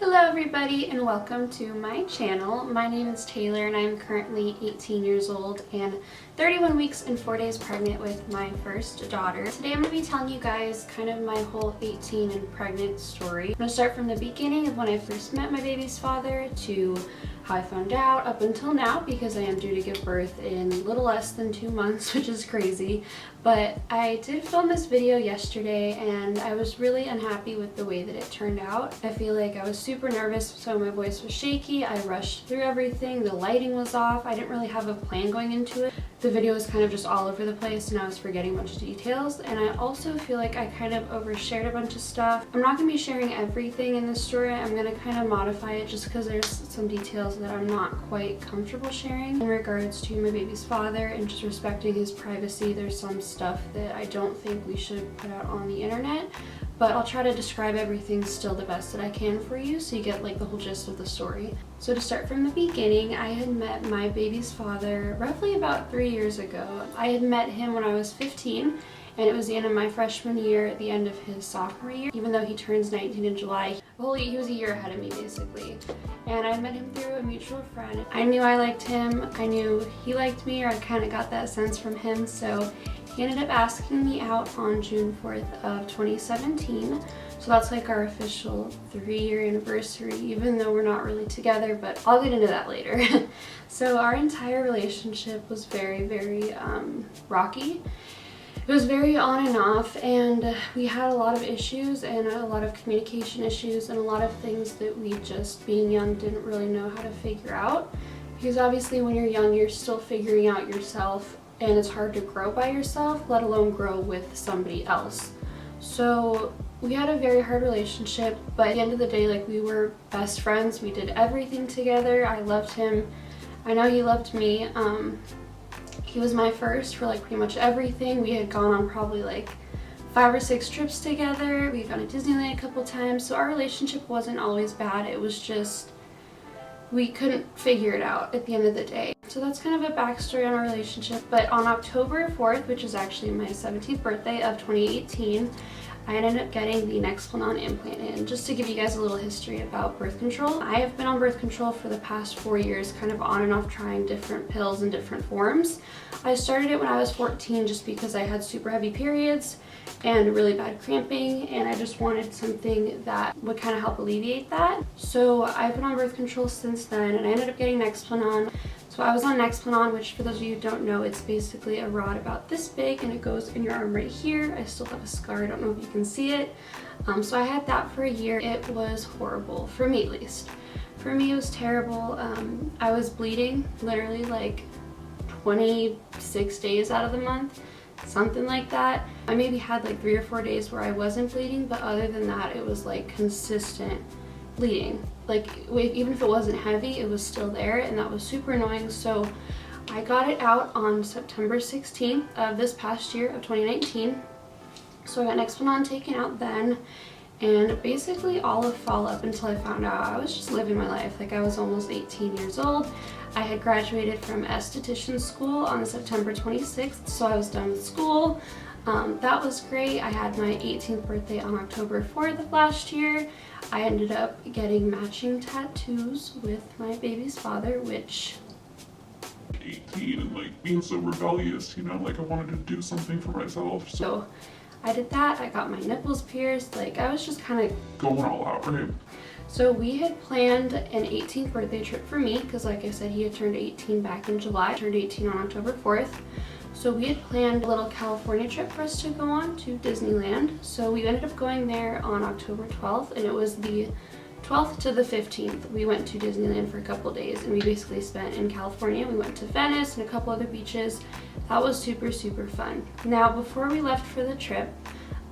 Hello everybody and welcome to my channel. My name is Taylor and I'm currently 18 years old and 31 weeks and 4 days pregnant with my first daughter. Today I'm going to be telling you guys kind of my whole 18 and pregnant story. I'm going to start from the beginning of when I first met my baby's father to how I found out up until now, because I am due to give birth in a little less than 2 months, which is crazy. But I did film this video yesterday and I was really unhappy with the way that it turned out. I feel like I was super nervous, so my voice was shaky. I rushed through everything. The lighting was off. I didn't really have a plan going into it. The video was kind of just all over the place and I was forgetting a bunch of details. And I also feel like I kind of overshared a bunch of stuff. I'm not going to be sharing everything in this story. I'm going to kind of modify it just because there's some details that I'm not quite comfortable sharing in regards to my baby's father and just respecting his privacy. There's some stuff that I don't think we should put out on the internet, but I'll try to describe everything still the best that I can for you so you get like the whole gist of the story. So to start from the beginning, I had met my baby's father roughly about 3 years ago. I had met him when I was 15 and it was the end of my freshman year, at the end of his sophomore year. Even though he turns 19 in July, he was a year ahead of me basically. And I met him through a mutual friend. I knew I liked him, I knew he liked me, or I kind of got that sense from him, so he ended up asking me out on June 4th of 2017. So that's like our official 3-year anniversary, even though we're not really together, but I'll get into that later. So our entire relationship was very rocky. It was very on and off, and we had a lot of issues and a lot of communication issues and a lot of things that we just, being young, didn't really know how to figure out. Because obviously when you're young, you're still figuring out yourself, and it's hard to grow by yourself, let alone grow with somebody else. So we had a very hard relationship, but at the end of the day, like, we were best friends. We did everything together. I loved him. I know he loved me. He was my first for like pretty much everything. We had gone on probably like 5 or 6 trips together. We'd gone to Disneyland a couple times. So our relationship wasn't always bad. It was just, we couldn't figure it out at the end of the day. So that's kind of a backstory on our relationship. But on October 4th, which is actually my 17th birthday of 2018, I ended up getting the Nexplanon implant in. Just to give you guys a little history about birth control, I have been on birth control for the past 4 years, kind of on and off trying different pills in different forms. I started it when I was 14 just because I had super heavy periods and really bad cramping, and I just wanted something that would kind of help alleviate that. So I've been on birth control since then, and I ended up getting Nexplanon. So I was on Nexplanon, which for those of you who don't know, it's basically a rod about this big and it goes in your arm right here. I still have a scar, I don't know if you can see it. So I had that for a year. It was horrible, for me at least. For me it was terrible. I was bleeding literally like 26 days out of the month, something like that. I maybe had like 3 or 4 days where I wasn't bleeding, but other than that it was like consistent bleeding. Like, even if it wasn't heavy, it was still there, and that was super annoying. So I got it out on September 16th of this past year of 2019. So I got Nexplanon taken out then, and basically all of fall up until I found out, I was just living my life. Like, I was almost 18 years old. I had graduated from esthetician school on September 26th, so I was done with school. That was great. I had my 18th birthday on October 4th of last year. I ended up getting matching tattoos with my baby's father, which... 18 and like being so rebellious, you know, like I wanted to do something for myself. So I did that. I got my nipples pierced. Like, I was just kind of going all out, right? So we had planned an 18th birthday trip for me because, like I said, he had turned 18 back in July. I turned 18 on October 4th. So we had planned a little California trip for us to go on to Disneyland. So we ended up going there on October 12th, and it was the 12th to the 15th. We went to Disneyland for a couple days, and we basically spent in California. We went to Venice and a couple other beaches. That was super fun. Now, before we left for the trip,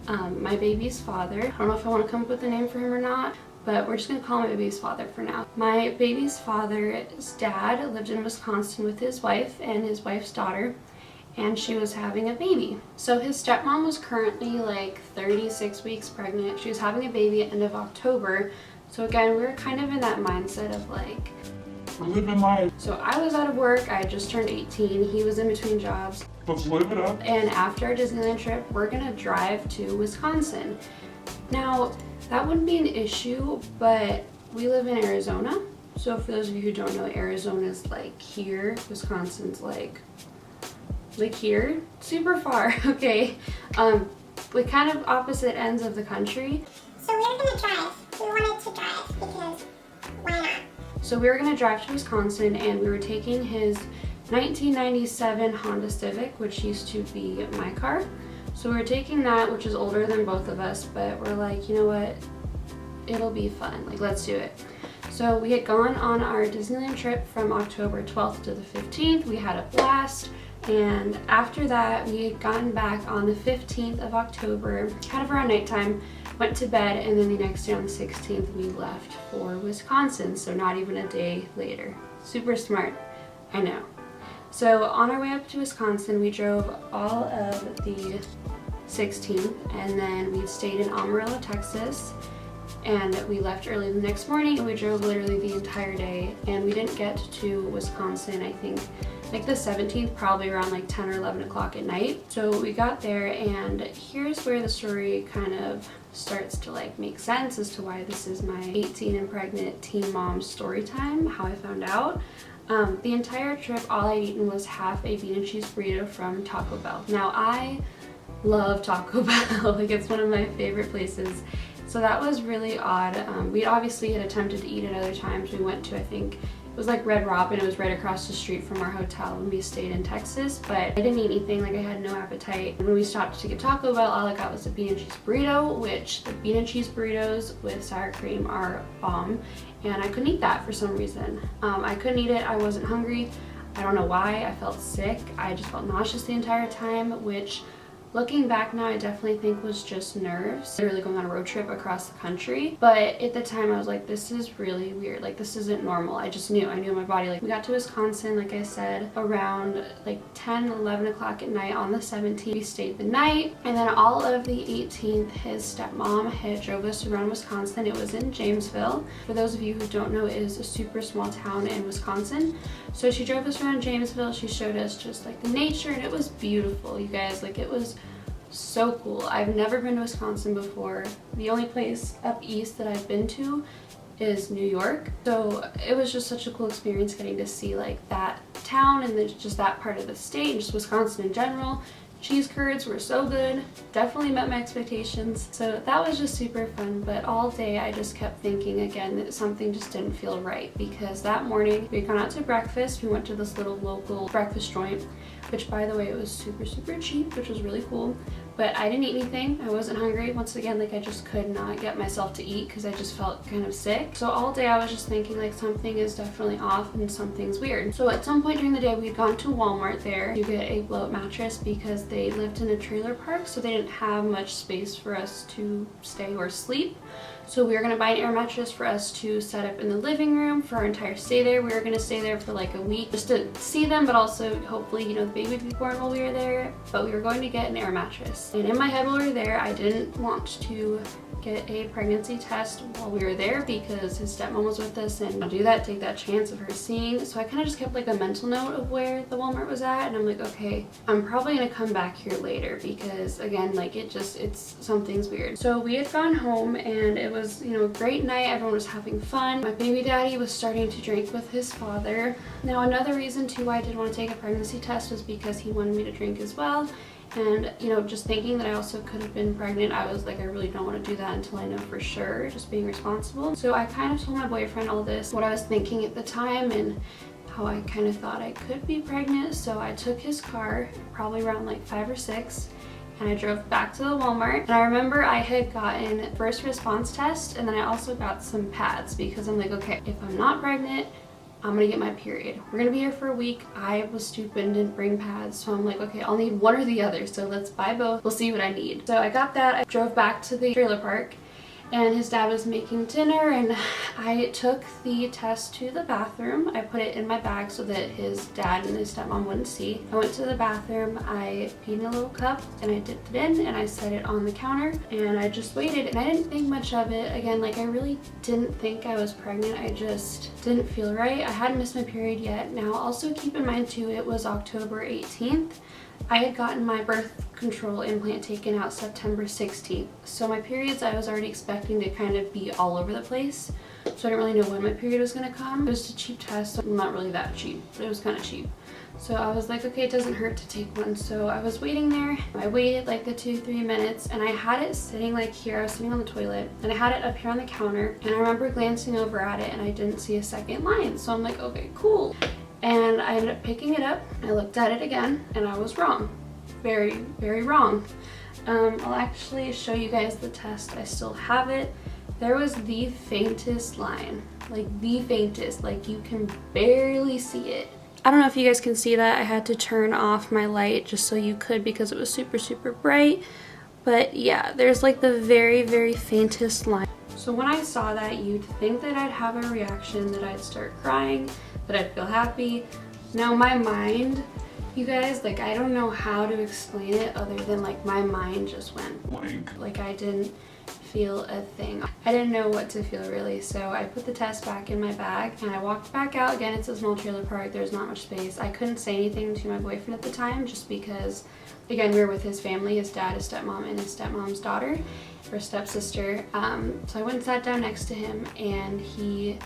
my baby's father, I don't know if I want to come up with a name for him or not, but we're just going to call him my baby's father for now. My baby's father's dad lived in Wisconsin with his wife and his wife's daughter, and she was having a baby. So his stepmom was currently like 36 weeks pregnant. She was having a baby at the end of October. So again, we were kind of in that mindset of like, we're living life. So I was out of work. I had just turned 18. He was in between jobs. Let's live it up. And after our Disneyland trip, we're gonna drive to Wisconsin. Now, that wouldn't be an issue, but we live in Arizona. So for those of you who don't know, Arizona is like here. Wisconsin's like here, super far, okay? Like kind of opposite ends of the country. So we were gonna drive. We wanted to drive because why not? So we were gonna drive to Wisconsin and we were taking his 1997 Honda Civic, which used to be my car. So we were taking that, which is older than both of us, but we're like, you know what? It'll be fun, like let's do it. So we had gone on our Disneyland trip from October 12th to the 15th. We had a blast. And after that, we had gotten back on the 15th of October, kind of around nighttime, went to bed, and then the next day on the 16th, we left for Wisconsin, so not even a day later. Super smart, I know. So on our way up to Wisconsin, we drove all of the 16th, and then we stayed in Amarillo, Texas, and we left early the next morning, and we drove literally the entire day, and we didn't get to Wisconsin, I think, like the 17th, probably around like 10 or 11 o'clock at night. So we got there, and here's where the story kind of starts to like make sense as to why this is my 18 and pregnant teen mom story time, how I found out. The entire trip, all I'd eaten was half a bean and cheese burrito from Taco Bell. Now I love Taco Bell, like it's one of my favorite places. So that was really odd. We obviously had attempted to eat at other times. We went to, I think, it was like Red Robin. It was right across the street from our hotel when we stayed in Texas, but I didn't eat anything, like I had no appetite. When we stopped to get Taco Bell, all I got was a bean and cheese burrito, which the bean and cheese burritos with sour cream are bomb, and I couldn't eat that for some reason. I couldn't eat it, I wasn't hungry. I don't know why, I felt sick. I just felt nauseous the entire time, which looking back now, I definitely think was just nerves. Literally going on a road trip across the country. But at the time I was like, this is really weird. Like this isn't normal. I knew my body. Like we got to Wisconsin, like I said, around like 10, 11 o'clock at night on the 17th. We stayed the night. And then all of the 18th, his stepmom had drove us around Wisconsin. It was in Jamesville. For those of you who don't know, it is a super small town in Wisconsin. So she drove us around Jamesville. She showed us just like the nature, and it was beautiful, you guys. Like it was so cool. I've never been to Wisconsin before. The only place up east that I've been to is New York. So it was just such a cool experience getting to see like that town and then just that part of the state and just Wisconsin in general. Cheese curds were so good, definitely met my expectations. So that was just super fun, but all day I just kept thinking again that something just didn't feel right, because that morning we had gone out to breakfast. We went to this little local breakfast joint, which by the way, it was super cheap, which was really cool. But I didn't eat anything. I wasn't hungry. Once again, like I just could not get myself to eat because I just felt kind of sick. So all day I was just thinking like something is definitely off and something's weird. So at some point during the day, we'd gone to Walmart there to get a blow-up mattress because they lived in a trailer park, so they didn't have much space for us to stay or sleep. So we were gonna buy an air mattress for us to set up in the living room for our entire stay there. We were gonna stay there for like a week just to see them, but also hopefully, you know, the baby would be born while we were there. But we were going to get an air mattress. And in my head while we were there, I didn't want to get a pregnancy test while we were there because his stepmom was with us, and I'll do that, take that chance of her seeing. So I kind of just kept like a mental note of where the Walmart was at, and I'm like, okay, I'm probably gonna come back here later because again, like something's weird. So we had gone home and it was, you know, a great night. Everyone was having fun. My baby daddy was starting to drink with his father. Now another reason too why I did want to take a pregnancy test was because he wanted me to drink as well. And, you know, just thinking that I also could have been pregnant, I was like, I really don't want to do that until I know for sure, just being responsible. So I kind of told my boyfriend all this, what I was thinking at the time and how I kind of thought I could be pregnant. So I took his car, probably around like 5 or 6, and I drove back to the Walmart. And I remember I had gotten first response test, and then I also got some pads because I'm like, okay, if I'm not pregnant, I'm gonna get my period. We're gonna be here for a week. I was stupid and didn't bring pads, so I'm like, okay, I'll need one or the other, so let's buy both. We'll see what I need. So I got that. I drove back to the trailer park, and his dad was making dinner, and I took the test to the bathroom. I put it in my bag so that his dad and his stepmom wouldn't see. I went to the bathroom, I peed in a little cup, and I dipped it in, and I set it on the counter, and I just waited, and I didn't think much of it. Again, like I really didn't think I was pregnant. I just didn't feel right. I hadn't missed my period yet. Now, also keep in mind too, it was October 18th. I had gotten my birth control implant taken out September 16th. So my periods, I was already expecting to kind of be all over the place. so I didn't really know when my period was gonna come. It was a cheap test, so not really that cheap, but it was kind of cheap. So I was like, okay, it doesn't hurt to take one. So I was waiting there. I waited like the 2-3 minutes, and I had it sitting like here. I was sitting on the toilet, and I had it up here on the counter, and I remember glancing over at it, and I didn't see a second line. So I'm like, okay, cool. And I ended up picking it up. I looked at it again, and I was wrong. Very, very wrong. I'll actually show you guys the test. I still have it. There was the faintest line, like the faintest, like you can barely see it. I don't know if you guys can see that. I had to turn off my light just so you could because it was super, super bright. But yeah, there's like the very, very faintest line. So when I saw that, you'd think that I'd have a reaction, that I'd start crying, that I'd feel happy. No, my mind, you guys, like I don't know how to explain it other than like my mind just went blank. Like I didn't feel a thing. I didn't know what to feel really, so I put the test back in my bag and I walked back out. Again, it's a small trailer park, there's not much space. I couldn't say anything to my boyfriend at the time just because, again, we were with his family, his dad, his stepmom, and his stepmom's daughter, or stepsister. So I went and sat down next to him, and he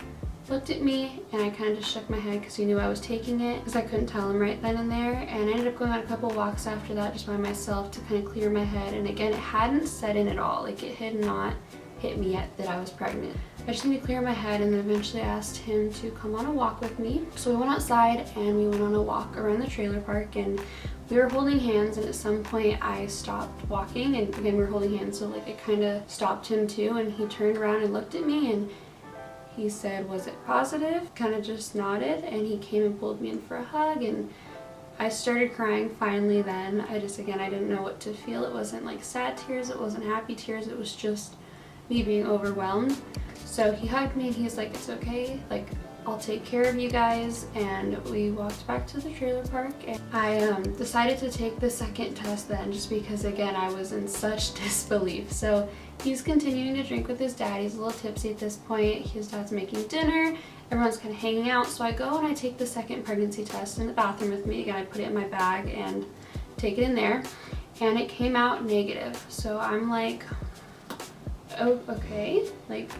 looked at me, and I kind of just shook my head because he knew I was taking it, because I couldn't tell him right then and there. And I ended up going on a couple walks after that just by myself to kind of clear my head. And again, it hadn't set in at all. Like it had not hit me yet that I was pregnant. I just needed to clear my head, and then eventually I asked him to come on a walk with me. So we went outside and we went on a walk around the trailer park, and we were holding hands, and at some point I stopped walking, and again we were holding hands, so like it kind of stopped him too, and he turned around and looked at me, and he said, "Was it positive?" Kind of just nodded, and he came and pulled me in for a hug, and I started crying finally then. I didn't know what to feel. It wasn't like sad tears, it wasn't happy tears, it was just me being overwhelmed. So he hugged me and he's like, "It's okay, like I'll take care of you guys." And we walked back to the trailer park, and I decided to take the second test then, just because again I was in such disbelief. So he's continuing to drink with his dad. He's a little tipsy at this point. His dad's making dinner. Everyone's kind of hanging out. So I go and I take the second pregnancy test in the bathroom with me. Again, I put it in my bag and take it in there, and it came out negative. So I'm like, oh, okay, like,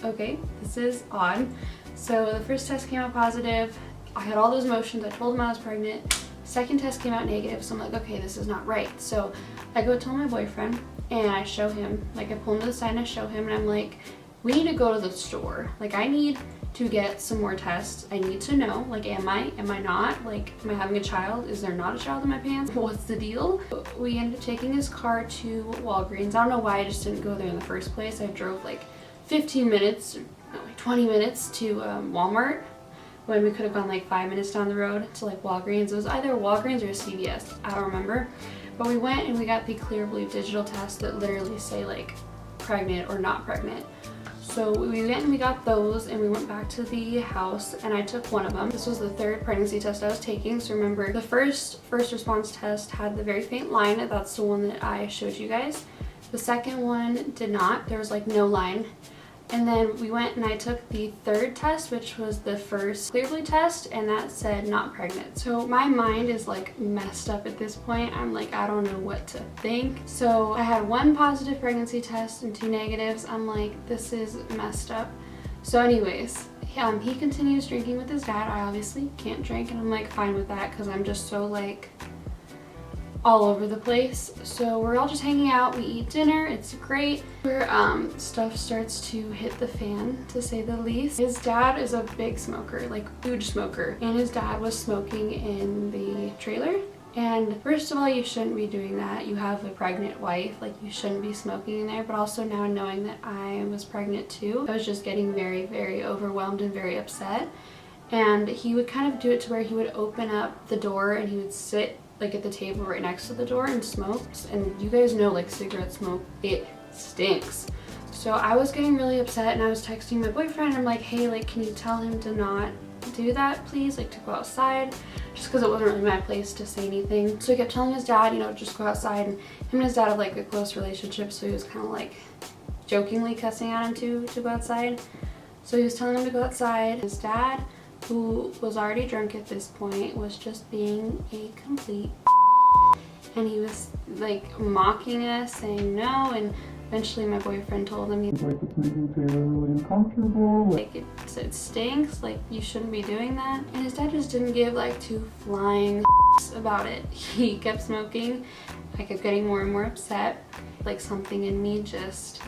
okay, this is odd. So the first test came out positive. I had all those motions. I told him I was pregnant. Second test came out negative. So I'm like, okay, this is not right. So I go tell my boyfriend, and I show him, like I pull him to the side and I show him, and I'm like, we need to go to the store. Like I need to get some more tests. I need to know, like, am I not? Like, am I having a child? Is there not a child in my pants? What's the deal? We ended up taking his car to Walgreens. I don't know why I just didn't go there in the first place. I drove like 15 minutes, no, like 20 minutes to Walmart, when we could have gone like 5 minutes down the road to like Walgreens. It was either Walgreens or CVS, I don't remember. But we went and we got the Clear Blue digital tests that literally say like pregnant or not pregnant. So we went and we got those, and we went back to the house, and I took one of them. This was the third pregnancy test I was taking. So remember, the first response test had the very faint line. That's the one that I showed you guys. The second one did not. There was like no line. And then we went and I took the third test, which was the first Clear Blue test, and that said not pregnant. So my mind is like messed up at this point. I'm like, I don't know what to think. So I had one positive pregnancy test and 2 negatives. I'm like, this is messed up. So anyways, he continues drinking with his dad. I obviously can't drink, and I'm like fine with that because I'm just so like all over the place. So we're all just hanging out, we eat dinner, it's great. Where stuff starts to hit the fan, to say the least. His dad is a big smoker, like huge smoker, and his dad was smoking in the trailer. And first of all, you shouldn't be doing that. You have a pregnant wife, like you shouldn't be smoking in there. But also now knowing that I was pregnant too, I was just getting very, very overwhelmed and very upset. And he would kind of do it to where he would open up the door and he would sit like at the table right next to the door and smokes. And you guys know, like, cigarette smoke, it stinks. So I was getting really upset, and I was texting my boyfriend. I'm like, hey, like, can you tell him to not do that, please, like to go outside, just because it wasn't really my place to say anything. So he kept telling his dad, you know, just go outside, and him and his dad have like a close relationship, so he was kind of like jokingly cussing at him to go outside. So he was telling him to go outside. His dad, who was already drunk at this point, was just being a complete and he was like mocking us, saying no, and Eventually my boyfriend told him, Like, it's making Taylor really uncomfortable. like, it stinks, like, you shouldn't be doing that. And his dad just didn't give like two flying about it. He kept smoking. I kept getting more and more upset. Like, something in me just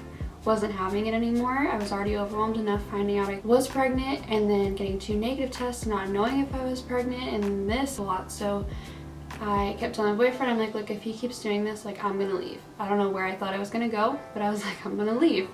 wasn't having it anymore. I was already overwhelmed enough finding out I was pregnant and then getting 2 negative tests, not knowing if I was pregnant, and this a lot. So I kept telling my boyfriend, I'm like, look, if he keeps doing this, like, I'm gonna leave. I don't know where I thought I was gonna go, but I was like, I'm gonna leave.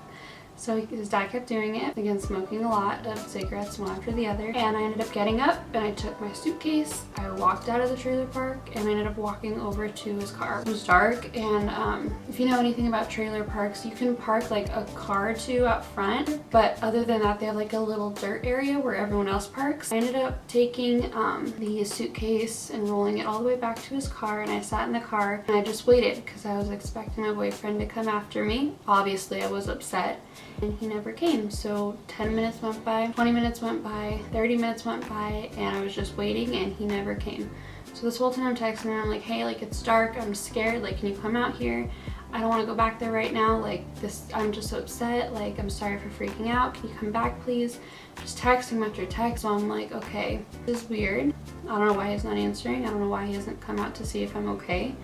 So his dad kept doing it, again smoking a lot of cigarettes one after the other, and I ended up getting up and I took my suitcase, I walked out of the trailer park, and I ended up walking over to his car. It was dark, and if you know anything about trailer parks, you can park like a car or two out front, but other than that they have like a little dirt area where everyone else parks. I ended up taking the suitcase and rolling it all the way back to his car, and I sat in the car and I just waited because I was expecting my boyfriend to come after me. Obviously I was upset. And he never came. So 10 minutes went by, 20 minutes went by, 30 minutes went by, and I was just waiting and he never came. So this whole time I'm texting him, I'm like, hey, like, it's dark, I'm scared, like, can you come out here? I don't want to go back there right now, like, this, I'm just so upset, like, I'm sorry for freaking out, can you come back please? Just texting after text. So I'm like, okay, this is weird. I don't know why he's not answering, I don't know why he hasn't come out to see if I'm okay.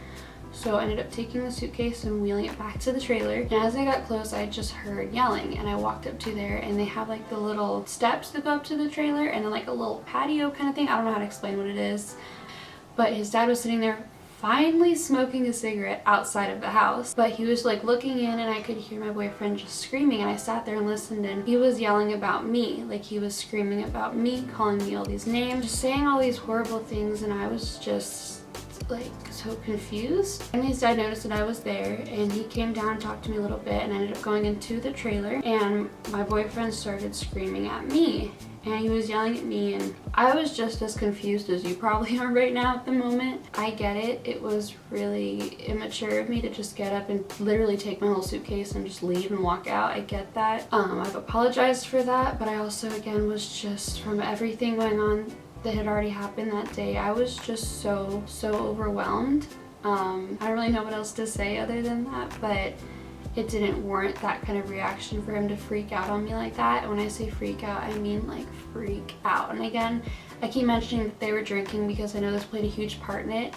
So I ended up taking the suitcase and wheeling it back to the trailer. And as I got close, I just heard yelling, and I walked up to there, and they have like the little steps that go up to the trailer and then like a little patio kind of thing. I don't know how to explain what it is. But his dad was sitting there finally smoking a cigarette outside of the house. But he was like looking in, and I could hear my boyfriend just screaming, and I sat there and listened, and he was yelling about me. Like, he was screaming about me, calling me all these names, just saying all these horrible things, and I was just like so confused. And his dad noticed that I was there, and he came down and talked to me a little bit, and I ended up going into the trailer, and my boyfriend started screaming at me, and he was yelling at me, and I was just as confused as you probably are right now at the moment. I get it. It was really immature of me to just get up and literally take my whole suitcase and just leave and walk out. I get that. I've apologized for that, but I also, again, was just, from everything going on that had already happened that day, I was just so overwhelmed. I don't really know what else to say other than that, but it didn't warrant that kind of reaction for him to freak out on me like that. And when I say freak out, I mean like freak out. And again, I keep mentioning that they were drinking because I know this played a huge part in it,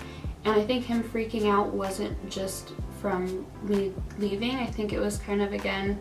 and I think him freaking out wasn't just from me leaving. I think it was kind of, again,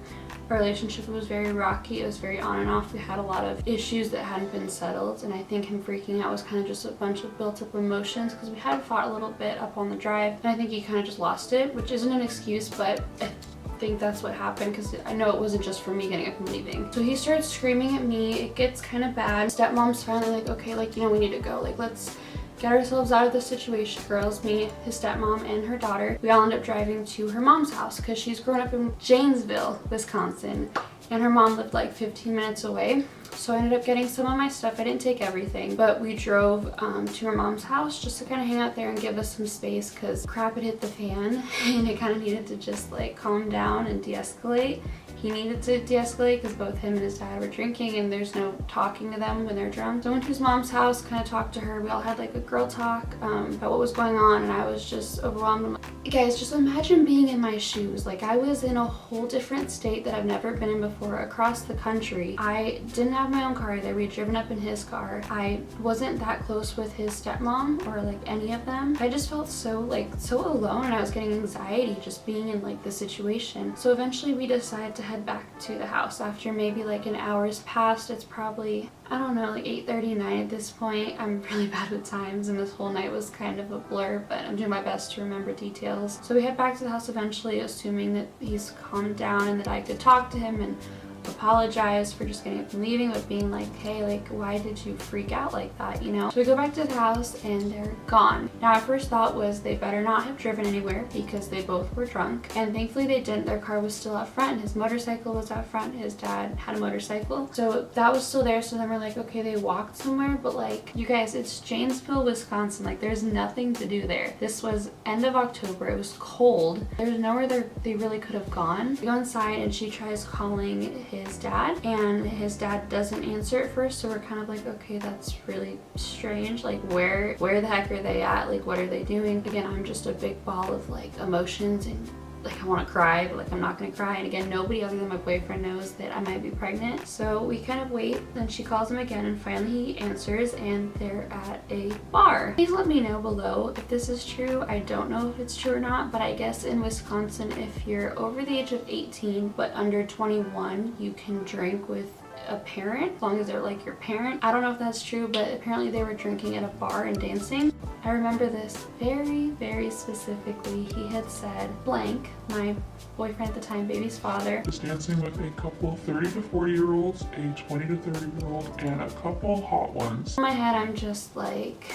our relationship was very rocky. It was very on and off. We had a lot of issues that hadn't been settled, and I think him freaking out was kind of just a bunch of built up emotions because we had fought a little bit up on the drive, and I think he kind of just lost it, which isn't an excuse, but I think that's what happened because I know it wasn't just from me getting up and leaving. So he starts screaming at me. It gets kind of bad. Stepmom's finally like, okay, like, you know, we need to go. Like, let's get ourselves out of this situation. Girls, me, his stepmom, and her daughter, we all end up driving to her mom's house because she's grown up in Janesville, Wisconsin, and her mom lived like 15 minutes away. So I ended up getting some of my stuff. I didn't take everything, but we drove to her mom's house just to kind of hang out there and give us some space because crap had hit the fan and it kind of needed to just like calm down and de-escalate. He needed to de-escalate because both him and his dad were drinking, and there's no talking to them when they're drunk. So I went to his mom's house, kind of talked to her. We all had like a girl talk about what was going on, and I was just overwhelmed. I'm like, guys, just imagine being in my shoes. Like, I was in a whole different state that I've never been in before, across the country. I didn't have my own car either. We had driven up in his car. I wasn't that close with his stepmom or like any of them. I just felt so alone, and I was getting anxiety just being in like the situation. So eventually we decided to head back to the house after maybe like an hour's passed. It's probably, I don't know, like 8:39 at this point. I'm really bad with times, and this whole night was kind of a blur, but I'm doing my best to remember details. So we head back to the house eventually, assuming that he's calmed down and that I could talk to him and apologize for just getting up and leaving, but being like, hey, like, why did you freak out like that, you know? So we go back to the house and they're gone. Now, our first thought was they better not have driven anywhere because they both were drunk, and thankfully they didn't. Their car was still out front. His motorcycle was out front. His dad had a motorcycle, so that was still there. So then we're like, okay, they walked somewhere, but like, you guys, it's Janesville, Wisconsin. Like, there's nothing to do there. This was end of October. It was cold. There's nowhere they really could have gone. We go inside and she tries calling his dad, and his dad doesn't answer at first, so we're kind of like, okay, that's really strange. Like, where the heck are they at? Like, what are they doing? Again, I'm just a big ball of like emotions and like I want to cry, but like I'm not gonna cry. And again, nobody other than my boyfriend knows that I might be pregnant. So we kind of wait. Then she calls him again, and finally he answers, and they're at a bar. Please let me know below if this is true. I don't know if it's true or not, but I guess in Wisconsin, if you're over the age of 18 but under 21, you can drink with a parent as long as they're like your parent. I don't know if that's true, but apparently they were drinking at a bar and dancing. I remember this very specifically. He had said blank, my boyfriend at the time, baby's father, Was dancing with a couple 30 to 40 year olds, a 20 to 30 year old, and a couple hot ones. in my head I'm just like,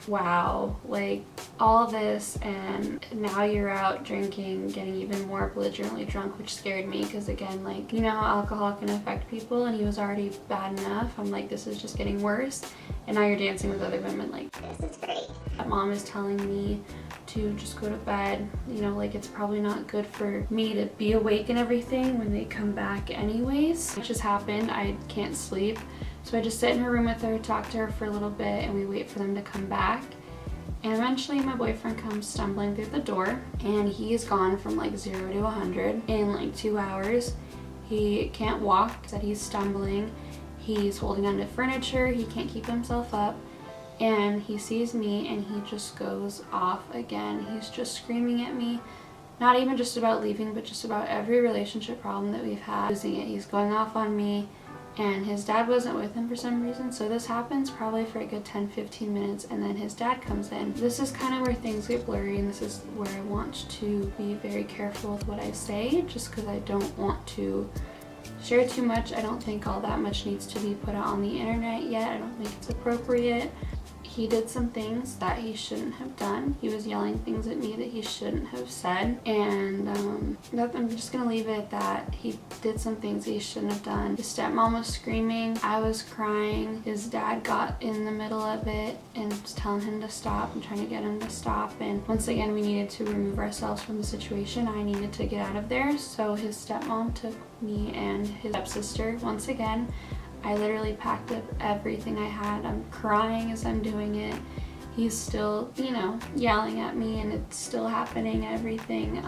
wow, like all this, and now you're out drinking, getting even more belligerently drunk, which scared me because again, like, you know how alcohol can affect people, and he was already bad enough. I'm like, this is just getting worse, and now you're dancing with other women. Like, This is great. mom is telling me to just go to bed, you know, like it's probably not good for me to be awake and everything when they come back anyways. Which has happened. I can't sleep, so I just sit in her room with her, talk to her for a little bit, and we wait for them to come back. And eventually my boyfriend comes stumbling through the door, and he is gone from like 0 to 100 in like 2 hours. He can't walk, said he's stumbling, he's holding onto furniture, he can't keep himself up. And he sees me and he just goes off again. He's just screaming at me, not even just about leaving, but just about every relationship problem that we've had. Losing it. He's going off on me, and his dad wasn't with him for some reason. So this happens probably for a good 10-15 minutes, and then his dad comes in. This is kind of where things get blurry, and this is where I want to be very careful with what I say, just because I don't want to share too much. I don't think all that much needs to be put out on the internet yet. I don't think it's appropriate. He did some things that he shouldn't have done. He was yelling things at me that he shouldn't have said, and I'm just gonna leave it at that. He did some things he shouldn't have done. His stepmom was screaming, I was crying. His dad got in the middle of it and was telling him to stop and trying to get him to stop, and once again we needed to remove ourselves from the situation. I needed to get out of there, so his stepmom took me and his stepsister. Once again, I literally packed up everything I had. I'm crying as I'm doing it. He's still, you know, yelling at me, and it's still happening and everything.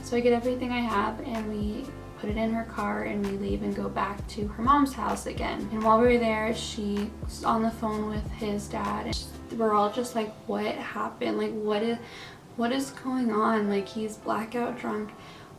So I get everything I have, and we put it in her car, and we leave and go back to her mom's house again. And while we were there, she's on the phone with his dad, and we're all just like, what happened? Like, what is going on? Like, he's blackout drunk.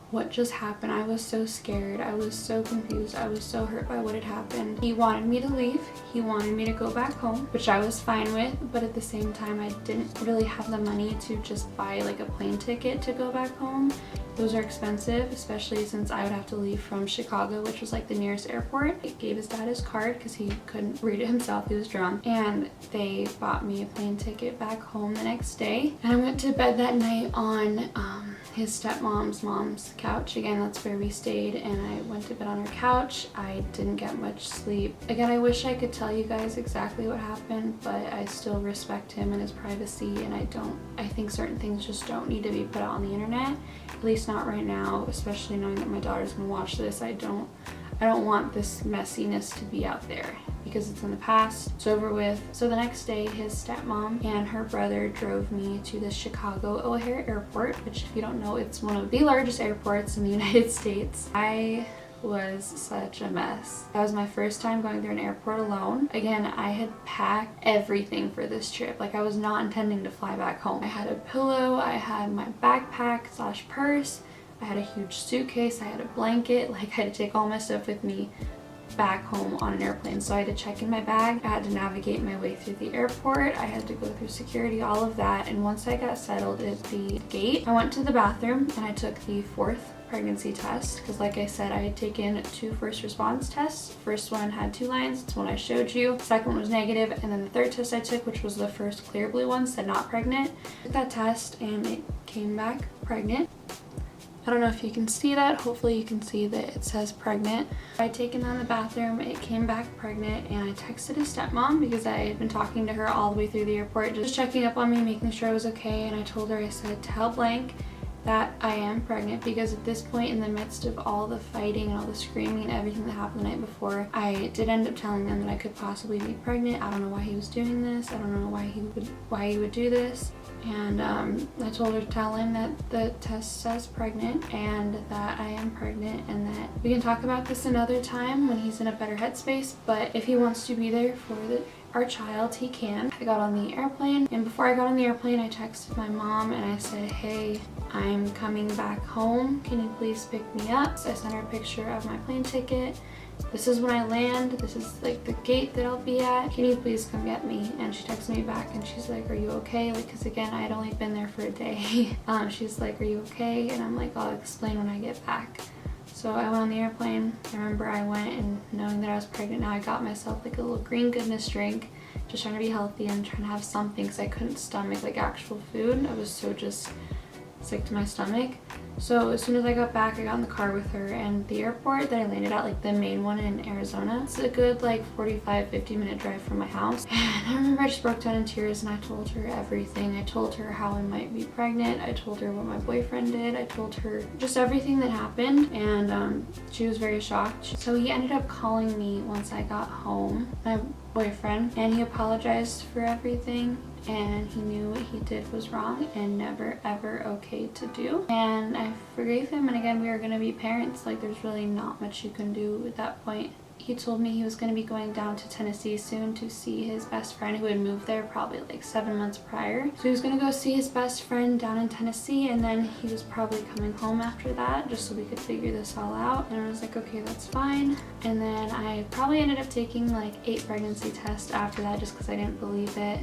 What just happened? I was so scared. I was so confused. I was so hurt by what had happened. He wanted me to leave. He wanted me to go back home, which I was fine with, but at the same time, I didn't really have the money to just buy like a plane ticket to go back home. Those are expensive, especially since I would have to leave from Chicago, which was like the nearest airport. He gave his dad his card because he couldn't read it himself. He was drunk. And they bought me a plane ticket back home the next day. And I went to bed that night on his stepmom's couch. Again, that's where we stayed, and I went to bed on her couch. I didn't get much sleep. Again, I wish I could tell you guys exactly what happened, but I still respect him and his privacy, and I think certain things just don't need to be put out on the internet, at least not right now, especially knowing that my daughter's gonna watch this. I don't want this messiness to be out there because it's in the past, it's over with. So the next day, his stepmom and her brother drove me to the Chicago O'Hare Airport, which, if you don't know, it's one of the largest airports in the United States. I was such a mess. That was my first time going through an airport alone. Again, I had packed everything for this trip. Like, I was not intending to fly back home. I had a pillow, I had my backpack / purse, I had a huge suitcase, I had a blanket. Like, I had to take all my stuff with me back home on an airplane. So I had to check in my bag, I had to navigate my way through the airport, I had to go through security, all of that. And once I got settled at the gate, I went to the bathroom and I took the 4th pregnancy test, because like I said, I had taken 2 first response tests. First one had 2 lines, it's one I showed you. Second one was negative, and then the 3rd test I took, which was the first clear blue one, said not pregnant. I took that test and it came back pregnant. I don't know if you can see that. Hopefully you can see that it says pregnant. I had taken that in the bathroom, it came back pregnant, and I texted his stepmom because I had been talking to her all the way through the airport, just checking up on me, making sure I was okay. And I told her, I said, tell blank that I am pregnant, because at this point, in the midst of all the fighting and all the screaming and everything that happened the night before, I did end up telling them that I could possibly be pregnant. I don't know why he was doing this. I don't know why he would do this. And I told her to tell him that the test says pregnant and that I am pregnant, and that we can talk about this another time when he's in a better headspace, but if he wants to be there for our child, he can. I got on the airplane, and before I got on the airplane I texted my mom and I said, hey, I'm coming back home, can you please pick me up? So I sent her a picture of my plane ticket. This is when I land, this is like the gate that I'll be at, can you please come get me? And she texted me back and she's like, are you okay? Like, because again, I had only been there for a day. She's like, are you okay? And I'm like, I'll explain when I get back. So I went on the airplane. I remember I went, and knowing that I was pregnant now, I got myself like a little green goodness drink, just trying to be healthy and trying to have something because I couldn't stomach like actual food. I was so just sick to my stomach. So as soon as I got back, I got in the car with her, and the airport that I landed at, like the main one in Arizona, it's a good like 45-50 minute drive from my house. And I remember I just broke down in tears and I told her everything. I told her how I might be pregnant. I told her what my boyfriend did. I told her just everything that happened, and she was very shocked. So he ended up calling me once I got home, my boyfriend, and he apologized for everything. And he knew what he did was wrong and never ever okay to do. And I forgave him, and again, we were gonna be parents. Like, there's really not much you can do at that point. He told me he was going to be going down to Tennessee soon to see his best friend who had moved there probably like 7 months prior. So he was going to go see his best friend down in Tennessee, and then he was probably coming home after that just so we could figure this all out. And I was like, okay, that's fine. And then I probably ended up taking like 8 pregnancy tests after that just because I didn't believe it.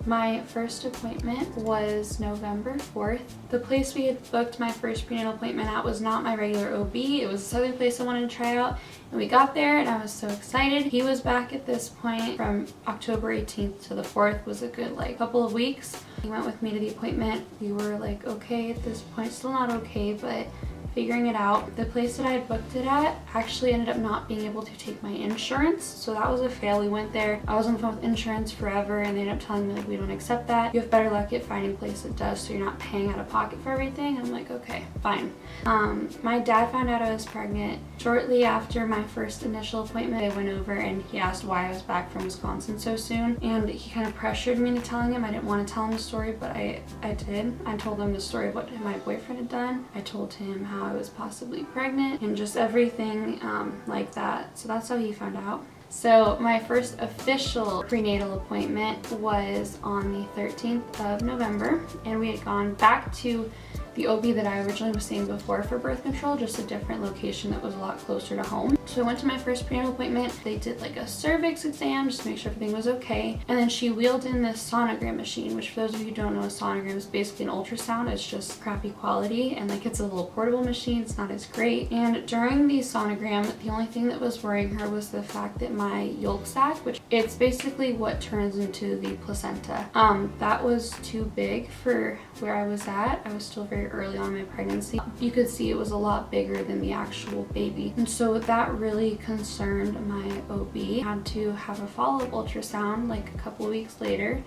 My first appointment was November 4th. The place we had booked my first prenatal appointment at was not my regular OB. It was this other place I wanted to try out. And we got there and I was so excited. He was back at this point from October 18th to the 4th, was a good like couple of weeks. He went with me to the appointment. We were like, okay, at this point, still not okay, but figuring it out. The place that I had booked it at actually ended up not being able to take my insurance, so that was a fail. We went there, I was on the phone with insurance forever, and they ended up telling me like, we don't accept that. You have better luck at finding a place that does, so you're not paying out of pocket for everything. And I'm like, okay, fine. My dad found out I was pregnant shortly after my first initial appointment. I went over and he asked why I was back from Wisconsin so soon, and he kind of pressured me into telling him. I didn't want to tell him the story, but I did. I told him the story of what my boyfriend had done. I told him how I was possibly pregnant and just everything like that. So that's how he found out. So my first official prenatal appointment was on the 13th of November, and we had gone back to the OB that I originally was seeing before for birth control, just a different location that was a lot closer to home. So I went to my first prenatal appointment. They did like a cervix exam just to make sure everything was okay. And then she wheeled in this sonogram machine, which for those of you who don't know, a sonogram is basically an ultrasound. It's just crappy quality, and like it's a little portable machine. It's not as great. And during the sonogram, the only thing that was worrying her was the fact that my yolk sac, which it's basically what turns into the placenta, that was too big for where I was at. I was still very early on in my pregnancy. You could see it was a lot bigger than the actual baby, and so that really concerned my OB. I had to have a follow-up ultrasound like a couple weeks later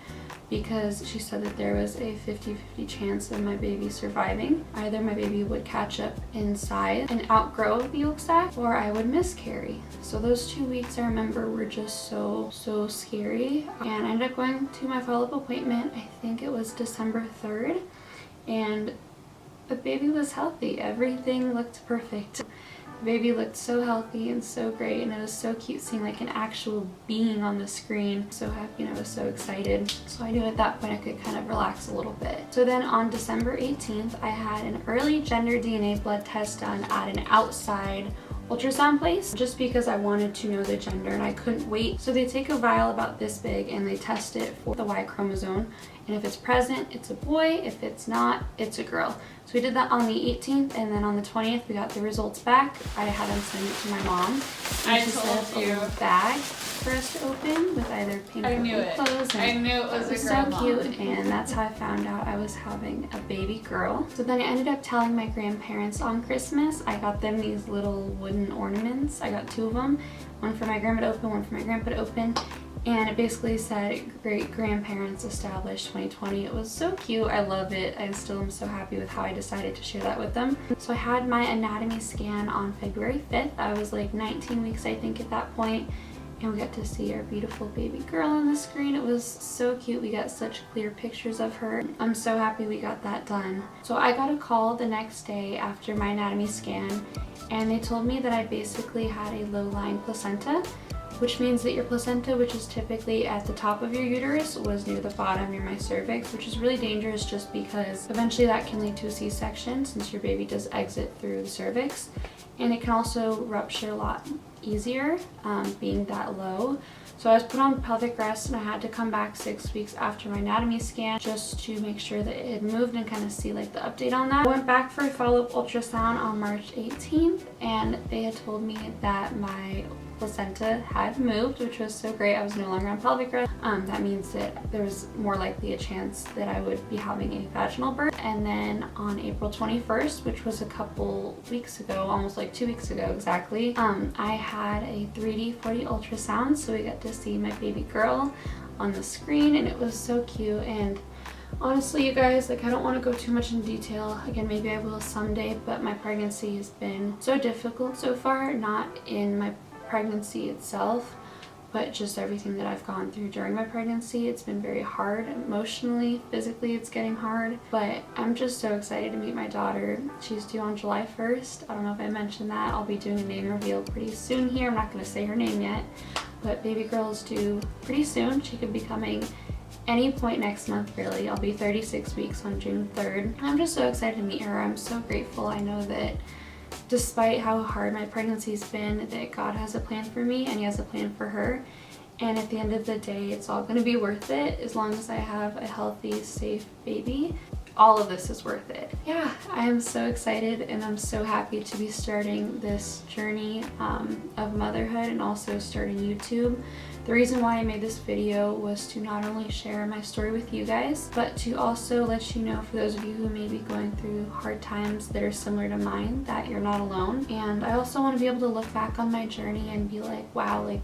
because she said that there was a 50-50 chance of my baby surviving. Either my baby would catch up in size and outgrow the yolk sac, or I would miscarry. So those 2 weeks I remember were just so scary. And I ended up going to my follow-up appointment, I think it was December 3rd, and the baby was healthy. Everything looked perfect. The baby looked so healthy and so great, and it was so cute seeing like an actual being on the screen. So happy, and I was so excited. So I knew at that point I could kind of relax a little bit. So then on December 18th, I had an early gender DNA blood test done at an outside ultrasound place just because I wanted to know the gender and I couldn't wait. So they take a vial about this big and they test it for the Y chromosome, and if it's present, it's a boy. If it's not, it's a girl. So we did that on the 18th, and then on the 20th we got the results back. I had them send it to my mom. And she sent a little bag for us to open with either pink or blue clothes. I knew it was a girl. So cute, and that's how I found out I was having a baby girl. So then I ended up telling my grandparents on Christmas. I got them these little wooden ornaments. I got 2 of them, one for my grandma to open, one for my grandpa to open. And it basically said, great grandparents established 2020. It was so cute. I love it. I still am so happy with how I decided to share that with them. So I had my anatomy scan on February 5th. I was like 19 weeks, I think, at that point. and we got to see our beautiful baby girl on the screen. It was so cute. We got such clear pictures of her. I'm so happy we got that done. So I got a call the next day after my anatomy scan, and they told me that I basically had a low-lying placenta, which means that your placenta, which is typically at the top of your uterus, was near the bottom near my cervix, which is really dangerous just because eventually that can lead to a C-section since your baby does exit through the cervix. And it can also rupture a lot easier being that low. So I was put on pelvic rest and I had to come back 6 weeks after my anatomy scan just to make sure that it had moved and kind of see like the update on that. I went back for a follow-up ultrasound on March 18th and they had told me that my placenta had moved, which was so great. I was no longer on pelvic rest. That means that there was more likely a chance that I would be having a vaginal birth. And then on April 21st, which was a couple weeks ago, almost like 2 weeks ago exactly, I had a 3D 4D ultrasound, so we got to see my baby girl on the screen, and it was so cute. And honestly, you guys, like, I don't want to go too much in detail. Again, maybe I will someday, but my pregnancy has been so difficult so far, not in my pregnancy itself, but just everything that I've gone through during my pregnancy. It's been very hard emotionally, physically it's getting hard, but I'm just so excited to meet my daughter. She's due on July 1st. I don't know if I mentioned that. I'll be doing a name reveal pretty soon here. I'm not going to say her name yet, but baby girl is due pretty soon. She could be coming any point next month, really. I'll be 36 weeks on June 3rd. I'm just so excited to meet her. I'm so grateful. I know that despite how hard my pregnancy's been, that God has a plan for me and he has a plan for her. And at the end of the day, it's all going to be worth it as long as I have a healthy, safe baby. All of this is worth it. Yeah, I am so excited and I'm so happy to be starting this journey of motherhood and also starting YouTube. The reason why I made this video was to not only share my story with you guys, but to also let you know, for those of you who may be going through hard times that are similar to mine, that you're not alone. And I also want to be able to look back on my journey and be like, wow, like,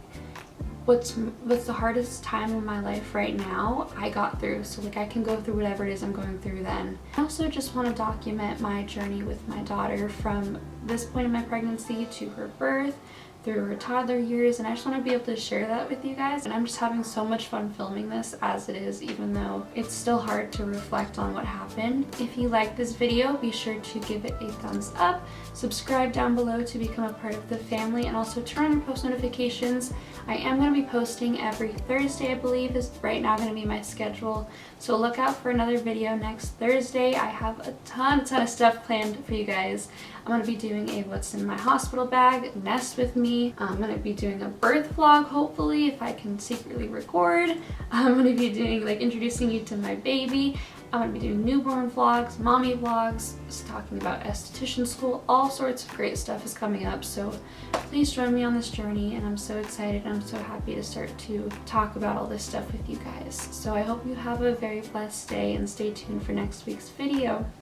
what's the hardest time of my life right now I got through, so like I can go through whatever it is I'm going through then. I also just want to document my journey with my daughter from this point in my pregnancy to her birth, through her toddler years, and I just want to be able to share that with you guys. And I'm just having so much fun filming this as it is, even though it's still hard to reflect on what happened. If you like this video, be sure to give it a thumbs up, subscribe down below to become a part of the family, and also turn on post notifications. I am going to be posting every Thursday, I believe is right now going to be my schedule, so look out for another video next Thursday. I have a ton of stuff planned for you guys. I'm going to be doing a what's in my hospital bag, nest with me. I'm going to be doing a birth vlog, hopefully, if I can secretly record. I'm going to be doing, like, introducing you to my baby. I'm going to be doing newborn vlogs, mommy vlogs, just talking about esthetician school. All sorts of great stuff is coming up, so please join me on this journey, and I'm so excited and I'm so happy to start to talk about all this stuff with you guys. So I hope you have a very blessed day and stay tuned for next week's video.